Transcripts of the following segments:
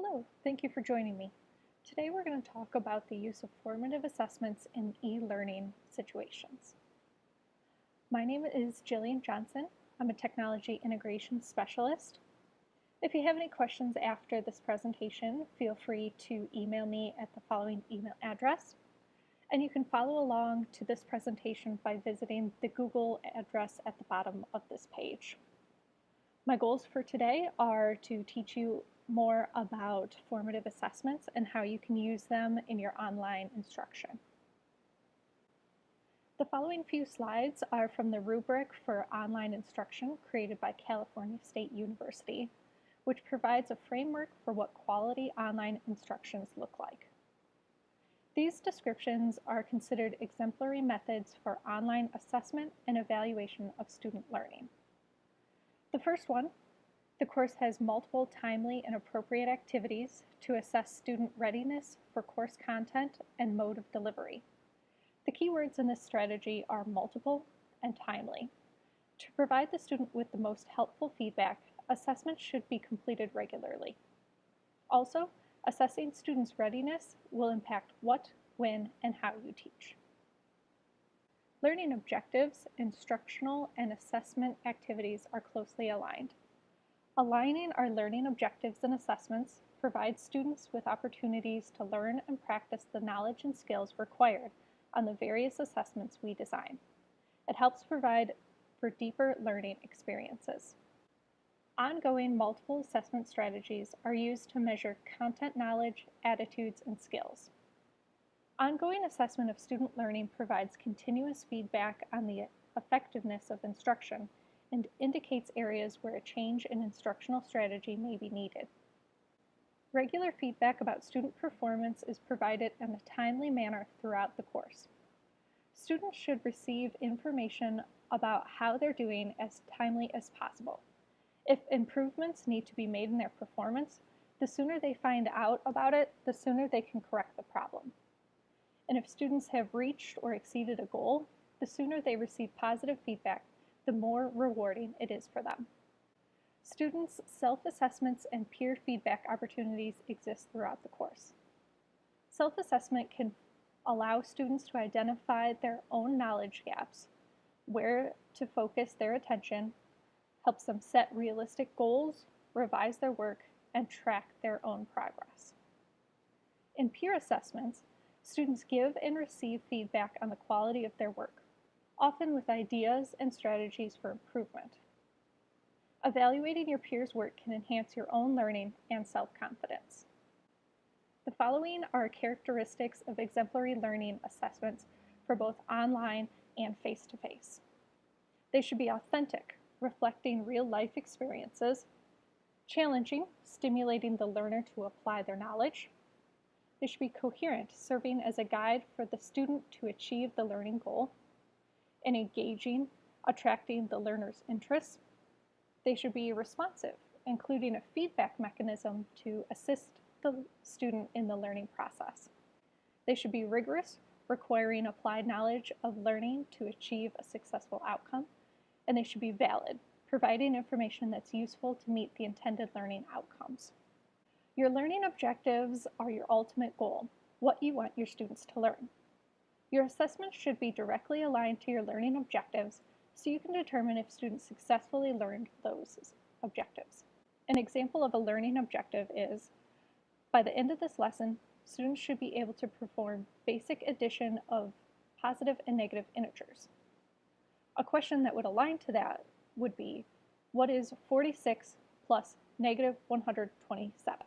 Hello, thank you for joining me. Today we're going to talk about the use of formative assessments in e-learning situations. My name is Jillian Johnson. I'm a technology integration specialist. If you have any questions after this presentation, feel free to email me at the following email address. And you can follow along to this presentation by visiting the Google address at the bottom of this page. My goals for today are to teach you more about formative assessments and how you can use them in your online instruction. The following few slides are from the rubric for online instruction created by California State University, which provides a framework for what quality online instructions look like. These descriptions are considered exemplary methods for online assessment and evaluation of student learning. The first one, the course has multiple timely and appropriate activities to assess student readiness for course content and mode of delivery. The key words in this strategy are multiple and timely. To provide the student with the most helpful feedback, assessments should be completed regularly. Also, assessing students' readiness will impact what, when, and how you teach. Learning objectives, instructional, and assessment activities are closely aligned. Aligning our learning objectives and assessments provides students with opportunities to learn and practice the knowledge and skills required on the various assessments we design. It helps provide for deeper learning experiences. Ongoing multiple assessment strategies are used to measure content knowledge, attitudes, and skills. Ongoing assessment of student learning provides continuous feedback on the effectiveness of instruction and indicates areas where a change in instructional strategy may be needed. Regular feedback about student performance is provided in a timely manner throughout the course. Students should receive information about how they're doing as timely as possible. If improvements need to be made in their performance, the sooner they find out about it, the sooner they can correct the problem. And if students have reached or exceeded a goal, the sooner they receive positive feedback, the more rewarding it is for them. Students' self-assessments and peer feedback opportunities exist throughout the course. Self-assessment can allow students to identify their own knowledge gaps, where to focus their attention, helps them set realistic goals, revise their work, and track their own progress. In peer assessments, students give and receive feedback on the quality of their work, often with ideas and strategies for improvement. Evaluating your peers' work can enhance your own learning and self-confidence. The following are characteristics of exemplary learning assessments for both online and face-to-face. They should be authentic, reflecting real-life experiences, challenging, stimulating the learner to apply their knowledge. They should be coherent, serving as a guide for the student to achieve the learning goal, and engaging, attracting the learner's interest. They should be responsive, including a feedback mechanism to assist the student in the learning process. They should be rigorous, requiring applied knowledge of learning to achieve a successful outcome, and they should be valid, providing information that's useful to meet the intended learning outcomes. Your learning objectives are your ultimate goal, what you want your students to learn. Your assessment should be directly aligned to your learning objectives so you can determine if students successfully learned those objectives. An example of a learning objective is, by the end of this lesson, students should be able to perform basic addition of positive and negative integers. A question that would align to that would be, what is 46 plus negative 127?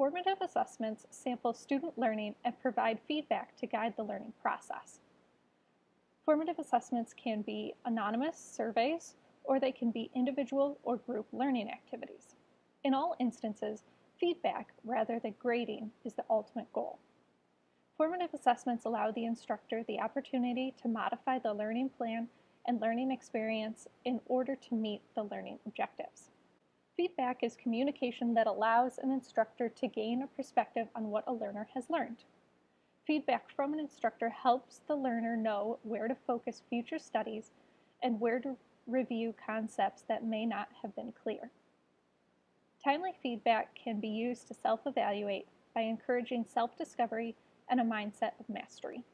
Formative assessments sample student learning and provide feedback to guide the learning process. Formative assessments can be anonymous surveys, or they can be individual or group learning activities. In all instances, feedback rather than grading is the ultimate goal. Formative assessments allow the instructor the opportunity to modify the learning plan and learning experience in order to meet the learning objectives. Feedback is communication that allows an instructor to gain a perspective on what a learner has learned. Feedback from an instructor helps the learner know where to focus future studies and where to review concepts that may not have been clear. Timely feedback can be used to self-evaluate by encouraging self-discovery and a mindset of mastery.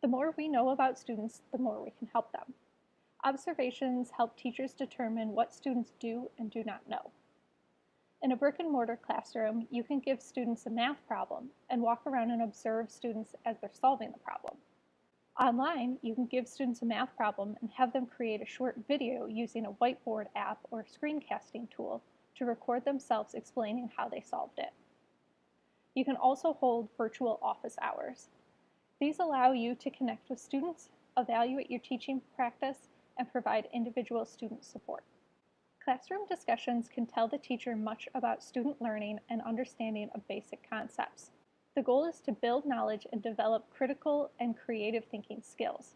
The more we know about students, the more we can help them. Observations help teachers determine what students do and do not know. In a brick-and-mortar classroom, you can give students a math problem and walk around and observe students as they're solving the problem. Online, you can give students a math problem and have them create a short video using a whiteboard app or screencasting tool to record themselves explaining how they solved it. You can also hold virtual office hours. These allow you to connect with students, evaluate your teaching practice, and provide individual student support. Classroom discussions can tell the teacher much about student learning and understanding of basic concepts. The goal is to build knowledge and develop critical and creative thinking skills.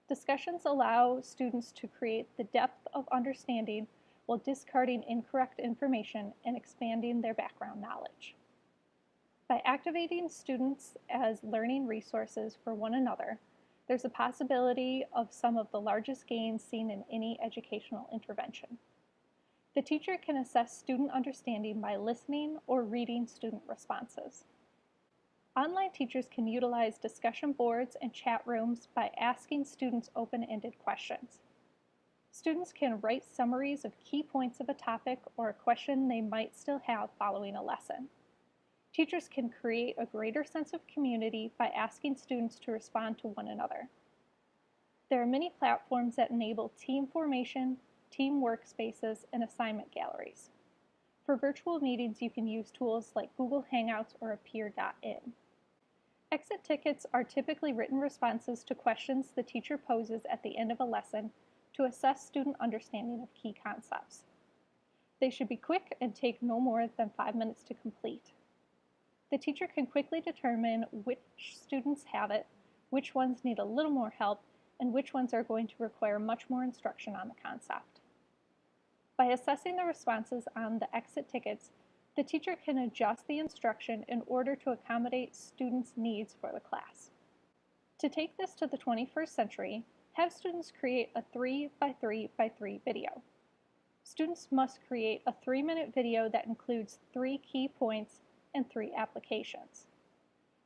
Discussions allow students to create the depth of understanding while discarding incorrect information and expanding their background knowledge. By activating students as learning resources for one another, there's a possibility of some of the largest gains seen in any educational intervention. The teacher can assess student understanding by listening or reading student responses. Online teachers can utilize discussion boards and chat rooms by asking students open-ended questions. Students can write summaries of key points of a topic or a question they might still have following a lesson. Teachers can create a greater sense of community by asking students to respond to one another. There are many platforms that enable team formation, team workspaces, and assignment galleries. For virtual meetings, you can use tools like Google Hangouts or Appear.in. Exit tickets are typically written responses to questions the teacher poses at the end of a lesson to assess student understanding of key concepts. They should be quick and take no more than 5 minutes to complete. The teacher can quickly determine which students have it, which ones need a little more help, and which ones are going to require much more instruction on the concept. By assessing the responses on the exit tickets, the teacher can adjust the instruction in order to accommodate students' needs for the class. To take this to the 21st century, have students create a 3x3x3 video. Students must create a 3-minute video that includes 3 key points and 3 applications.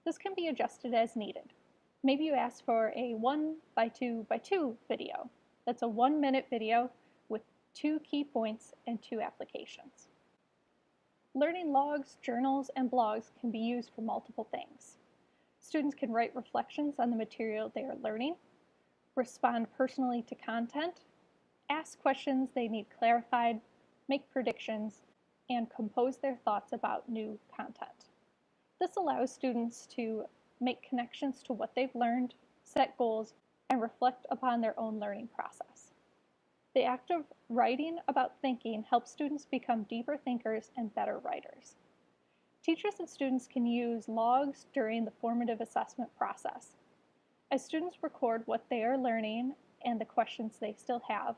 This can be adjusted as needed. Maybe you ask for a 1x2x2 video. That's a 1-minute video with 2 key points and 2 applications. Learning logs, journals, and blogs can be used for multiple things. Students can write reflections on the material they are learning, respond personally to content, ask questions they need clarified, make predictions, and compose their thoughts about new content. This allows students to make connections to what they've learned, set goals, and reflect upon their own learning process. The act of writing about thinking helps students become deeper thinkers and better writers. Teachers and students can use logs during the formative assessment process. As students record what they are learning and the questions they still have,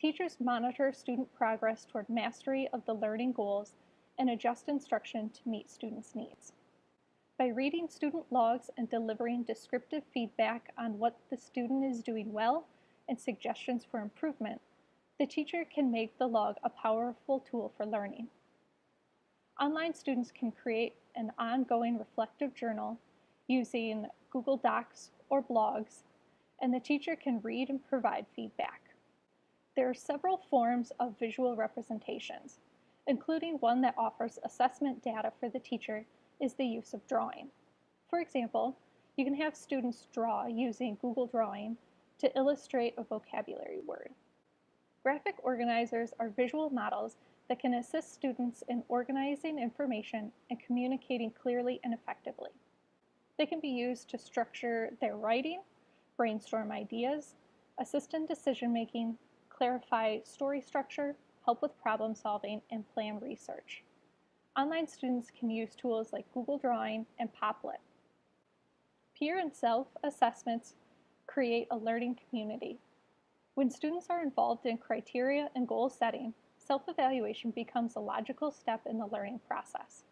teachers monitor student progress toward mastery of the learning goals and adjust instruction to meet students' needs. By reading student logs and delivering descriptive feedback on what the student is doing well and suggestions for improvement, the teacher can make the log a powerful tool for learning. Online students can create an ongoing reflective journal using Google Docs or blogs, and the teacher can read and provide feedback. There are several forms of visual representations, including one that offers assessment data for the teacher is the use of drawing. For example, you can have students draw using Google Drawing to illustrate a vocabulary word. Graphic organizers are visual models that can assist students in organizing information and communicating clearly and effectively. They can be used to structure their writing, brainstorm ideas, assist in decision-making, clarify story structure, help with problem solving, and plan research. Online students can use tools like Google Drawing and Poplet. Peer and self-assessments create a learning community. When students are involved in criteria and goal setting, self-evaluation becomes a logical step in the learning process.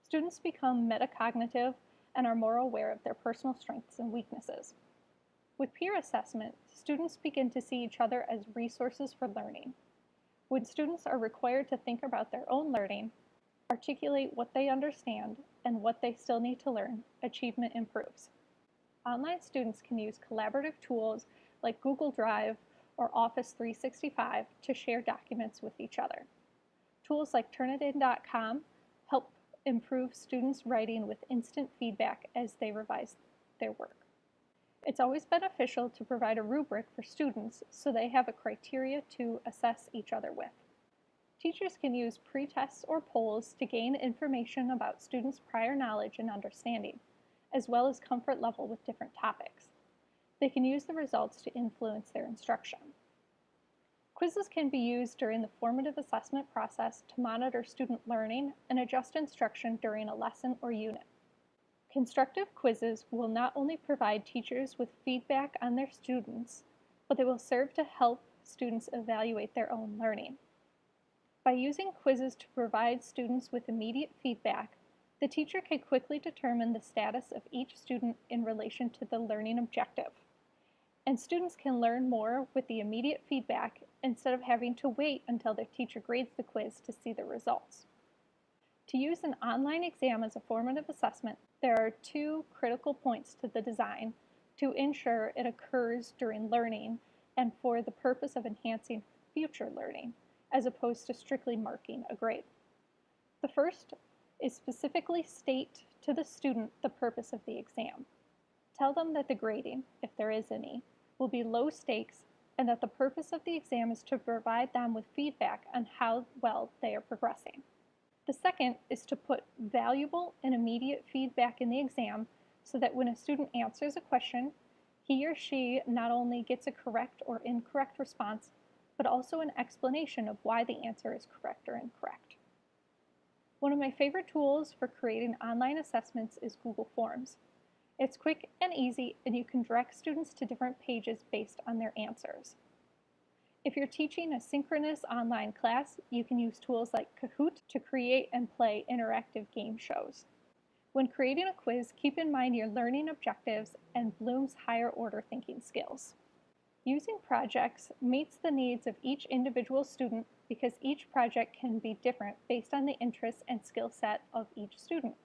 Students become metacognitive and are more aware of their personal strengths and weaknesses. With peer assessment, students begin to see each other as resources for learning. When students are required to think about their own learning, articulate what they understand and what they still need to learn, achievement improves. Online students can use collaborative tools like Google Drive or Office 365 to share documents with each other. Tools like Turnitin.com help improve students' writing with instant feedback as they revise their work. It's always beneficial to provide a rubric for students so they have a criteria to assess each other with. Teachers can use pre-tests or polls to gain information about students' prior knowledge and understanding, as well as comfort level with different topics. They can use the results to influence their instruction. Quizzes can be used during the formative assessment process to monitor student learning and adjust instruction during a lesson or unit. Constructive quizzes will not only provide teachers with feedback on their students, but they will serve to help students evaluate their own learning. By using quizzes to provide students with immediate feedback, the teacher can quickly determine the status of each student in relation to the learning objective. And students can learn more with the immediate feedback instead of having to wait until their teacher grades the quiz to see the results. To use an online exam as a formative assessment, there are two critical points to the design to ensure it occurs during learning and for the purpose of enhancing future learning, as opposed to strictly marking a grade. The first is specifically state to the student the purpose of the exam. Tell them that the grading, if there is any, will be low stakes and that the purpose of the exam is to provide them with feedback on how well they are progressing. The second is to put valuable and immediate feedback in the exam so that when a student answers a question, he or she not only gets a correct or incorrect response, but also an explanation of why the answer is correct or incorrect. One of my favorite tools for creating online assessments is Google Forms. It's quick and easy, and you can direct students to different pages based on their answers. If you're teaching a synchronous online class, you can use tools like Kahoot to create and play interactive game shows. When creating a quiz, keep in mind your learning objectives and Bloom's higher order thinking skills. Using projects meets the needs of each individual student because each project can be different based on the interests and skill set of each student.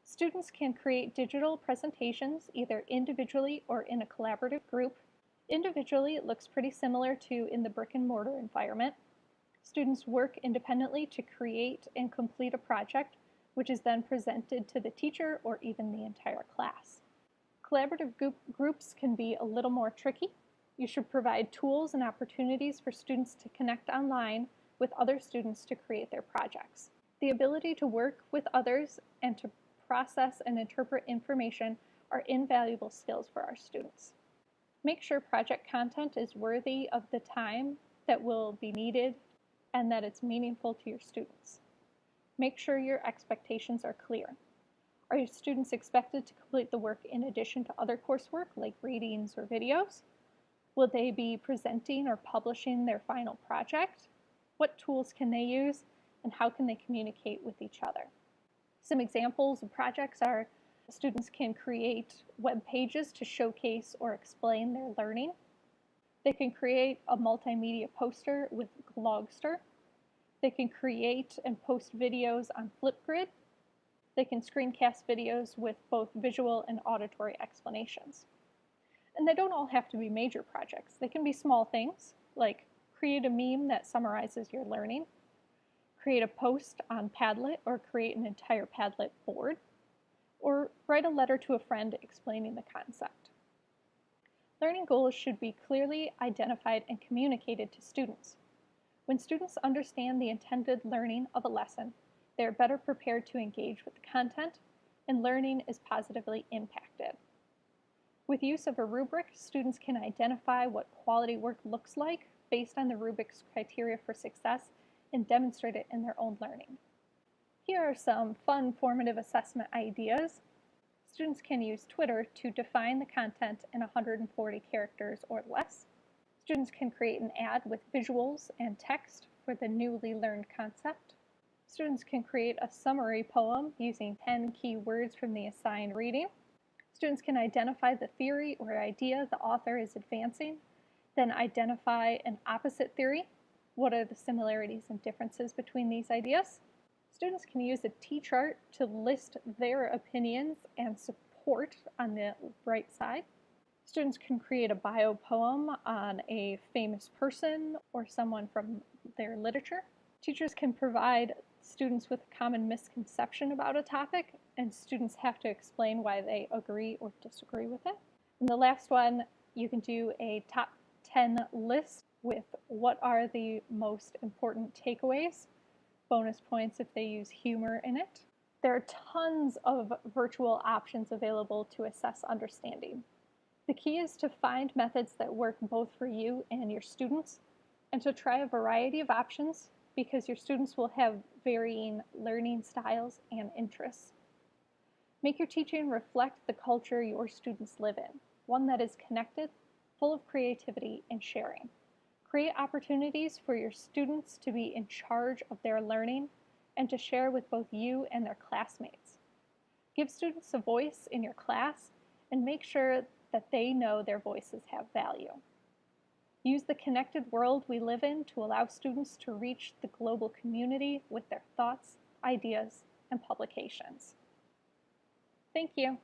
Students can create digital presentations either individually or in a collaborative group. Individually, it looks pretty similar to in the brick and mortar environment. Students work independently to create and complete a project, which is then presented to the teacher or even the entire class. Collaborative groups can be a little more tricky. You should provide tools and opportunities for students to connect online with other students to create their projects. The ability to work with others and to process and interpret information are invaluable skills for our students. Make sure project content is worthy of the time that will be needed and that it's meaningful to your students. Make sure your expectations are clear. Are your students expected to complete the work in addition to other coursework like readings or videos? Will they be presenting or publishing their final project? What tools can they use and how can they communicate with each other? Some examples of projects are students can create web pages to showcase or explain their learning. They can create a multimedia poster with Glogster. They can create and post videos on Flipgrid. They can screencast videos with both visual and auditory explanations. And they don't all have to be major projects. They can be small things, like create a meme that summarizes your learning, create a post on Padlet or create an entire Padlet board, or write a letter to a friend explaining the concept. Learning goals should be clearly identified and communicated to students. When students understand the intended learning of a lesson, they are better prepared to engage with the content, and learning is positively impacted. With use of a rubric, students can identify what quality work looks like based on the rubric's criteria for success and demonstrate it in their own learning. Here are some fun formative assessment ideas. Students can use Twitter to define the content in 140 characters or less. Students can create an ad with visuals and text for the newly learned concept. Students can create a summary poem using 10 key words from the assigned reading. Students can identify the theory or idea the author is advancing, then identify an opposite theory. What are the similarities and differences between these ideas? Students can use a T-chart to list their opinions and support on the right side. Students can create a bio poem on a famous person or someone from their literature. Teachers can provide students with a common misconception about a topic, and students have to explain why they agree or disagree with it. And the last one, you can do a top 10 list with what are the most important takeaways. Bonus points if they use humor in it. There are tons of virtual options available to assess understanding. The key is to find methods that work both for you and your students, and to try a variety of options because your students will have varying learning styles and interests. Make your teaching reflect the culture your students live in, one that is connected, full of creativity and sharing. Create opportunities for your students to be in charge of their learning and to share with both you and their classmates. Give students a voice in your class and make sure that they know their voices have value. Use the connected world we live in to allow students to reach the global community with their thoughts, ideas, and publications. Thank you.